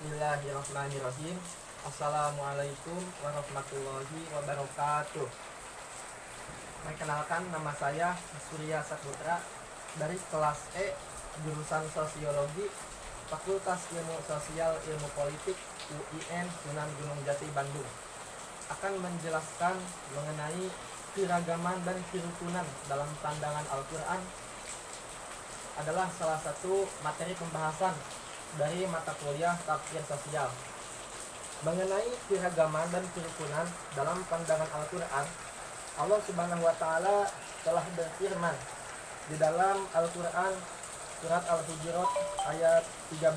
Bismillahirrahmanirrahim. Assalamualaikum warahmatullahi wabarakatuh. Perkenalkan, nama saya Surya Saputra dari kelas E, jurusan Sosiologi, Fakultas Ilmu Sosial Ilmu Politik, UIN Sunan Gunung Jati, Bandung. Akan menjelaskan mengenai keragaman dan kerukunan dalam pandangan Al-Quran adalah salah satu materi pembahasan dari mata kuliah tafsir sosial. Mengenai keragaman dan kerukunan dalam pandangan Al-Quran, Allah Subhanahu wa Ta'ala telah berfirman di dalam Al-Quran surat Al-Hujurat ayat 13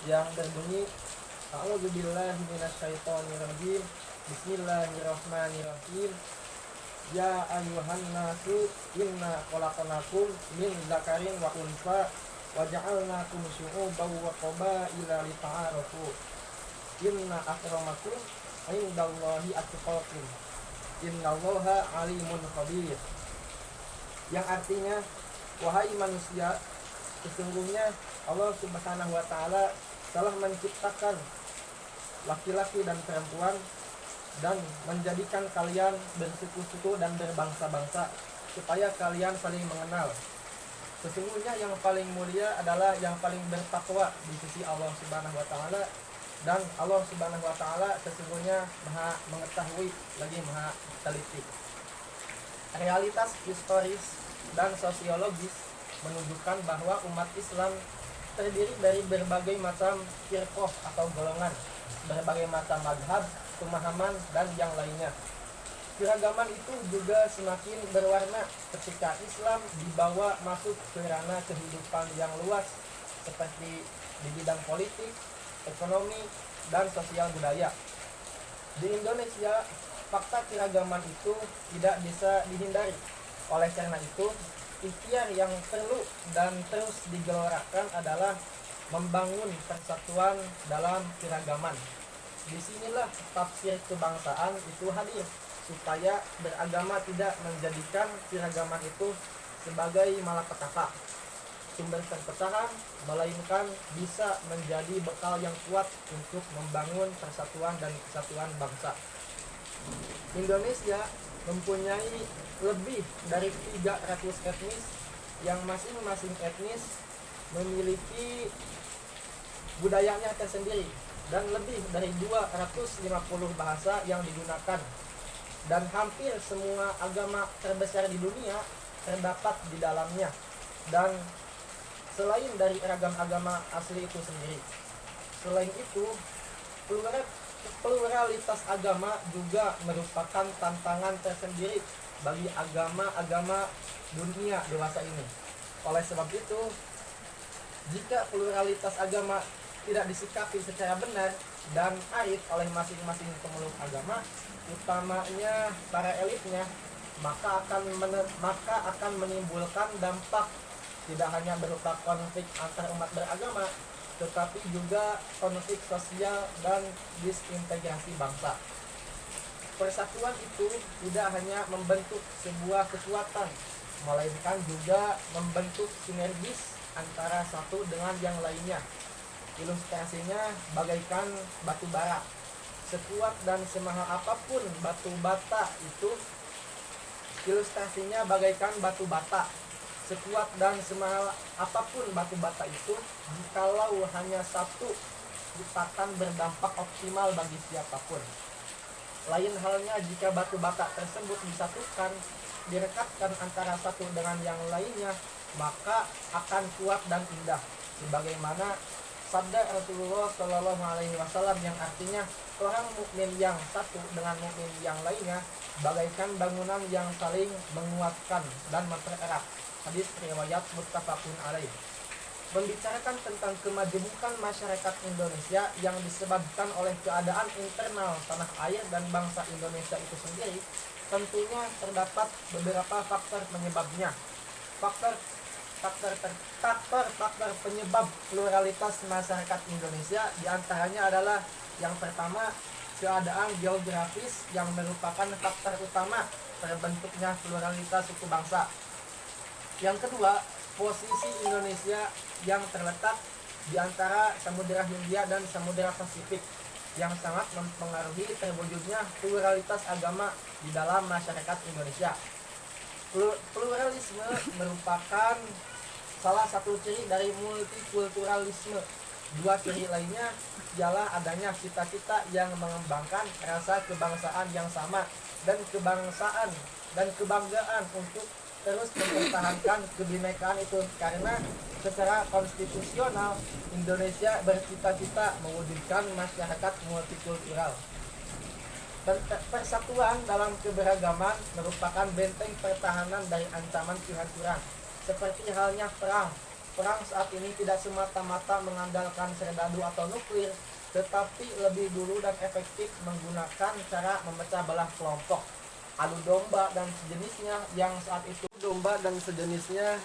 yang berbunyi, A'udzubillahi minasyaitonirrajim, Bismillahirrahmanirrahim. Ya ayyuhan nasu inna khalaqnakum min dzakarin wa unsa wa ja'alnakum syu'uban wa qabaila lita'arafu. Inna akramakum indallahi atqakum. Innallaha alimun khabir. Yang artinya, wahai manusia, sesungguhnya Allah Subhanahu wa Ta'ala telah menciptakan laki-laki dan perempuan dan menjadikan kalian bersuku-suku dan berbangsa-bangsa supaya kalian saling mengenal. Sesungguhnya yang paling mulia adalah yang paling bertakwa di sisi Allah Subhanahu wa Ta'ala, dan Allah Subhanahu wa Ta'ala sesungguhnya Maha mengetahui lagi Maha teliti. Realitas historis dan sosiologis menunjukkan bahwa umat Islam terdiri dari berbagai macam firqah atau golongan, berbagai macam mazhab, pemahaman, dan yang lainnya. Keragaman itu juga semakin berwarna ketika Islam dibawa masuk ke ranah kehidupan yang luas seperti di bidang politik, ekonomi, dan sosial budaya. Di Indonesia, fakta keragaman itu tidak bisa dihindari. Oleh karena itu, ikhtiar yang perlu dan terus digelorakan adalah membangun persatuan dalam keragaman. Disinilah tafsir kebangsaan itu hadir, supaya beragama tidak menjadikan keragaman itu sebagai malapetaka, sumber perpecahan, melainkan bisa menjadi bekal yang kuat untuk membangun persatuan dan kesatuan bangsa. Indonesia mempunyai lebih dari 300 etnis yang masing-masing etnis memiliki budayanya tersendiri dan lebih dari 250 bahasa yang digunakan. Dan hampir semua agama terbesar di dunia terdapat di dalamnya. Dan selain dari ragam agama asli itu sendiri, selain itu pluralitas agama juga merupakan tantangan tersendiri bagi agama-agama dunia dewasa ini. Oleh sebab itu, jika pluralitas agama tidak disikapi secara benar dan arif oleh masing-masing pemeluk agama, utamanya para elitnya, maka akan menimbulkan dampak tidak hanya berupa konflik antar umat beragama, tetapi juga konflik sosial dan disintegrasi bangsa. Persatuan itu tidak hanya membentuk sebuah kekuatan, melainkan juga membentuk sinergis antara satu dengan yang lainnya. Ilustrasinya bagaikan batu bara. Sekuat dan semahal apapun batu bata itu, ilustrasinya bagaikan batu bata. Sekuat dan semahal apapun batu bata itu, jikalau hanya satu, takkan berdampak optimal bagi siapapun. Lain halnya jika batu bata tersebut disatukan, direkatkan antara satu dengan yang lainnya, maka akan kuat dan indah. Sebagaimana sabda Rasulullah Shallallahu Alaihi Wasallam yang artinya, orang mukmin yang satu dengan mukmin yang lainnya bagaikan bangunan yang saling menguatkan dan mempererat. Hadis riwayat muttafaqun alaih. Membicarakan tentang kemajemukan masyarakat Indonesia yang disebabkan oleh keadaan internal tanah air dan bangsa Indonesia itu sendiri, tentunya terdapat beberapa faktor penyebabnya. Faktor penyebab pluralitas masyarakat Indonesia diantaranya adalah, yang pertama, keadaan geografis yang merupakan faktor utama terbentuknya pluralitas suku bangsa. Yang kedua, posisi Indonesia yang terletak di antara Samudra Hindia dan Samudra Pasifik yang sangat mempengaruhi terwujudnya pluralitas agama di dalam masyarakat Indonesia. Pluralisme merupakan salah satu ciri dari multikulturalisme. Dua ciri lainnya ialah adanya cita-cita yang mengembangkan rasa kebangsaan yang sama dan kebangsaan dan kebanggaan untuk terus mempertahankan kebinekaan itu, karena secara konstitusional Indonesia bercita-cita mewujudkan masyarakat multikultural. Persatuan dalam keberagaman merupakan benteng pertahanan dari ancaman kehancuran. Seperti halnya perang. Perang saat ini tidak semata-mata mengandalkan serdadu atau nuklir, tetapi lebih dulu dan efektif menggunakan cara memecah belah kelompok. Adu domba dan sejenisnya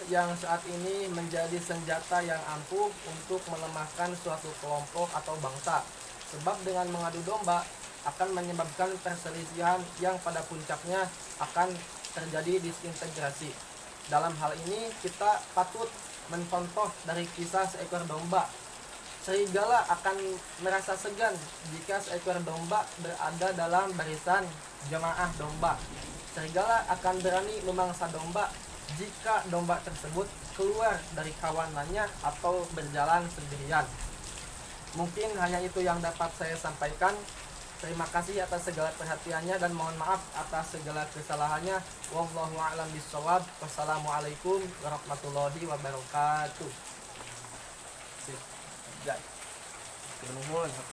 yang saat ini menjadi senjata yang ampuh untuk melemahkan suatu kelompok atau bangsa. Sebab dengan mengadu domba akan menyebabkan perselisihan yang pada puncaknya akan terjadi disintegrasi. Dalam hal ini kita patut mencontoh dari kisah seekor domba. Serigala akan merasa segan jika seekor domba berada dalam barisan jemaah domba. Serigala akan berani memangsa domba jika domba tersebut keluar dari kawanannya atau berjalan sendirian. Mungkin hanya itu yang dapat saya sampaikan. Terima kasih atas segala perhatiannya dan mohon maaf atas segala kesalahannya. Wallahu a'lam bishawab. Wassalamualaikum warahmatullahi wabarakatuh.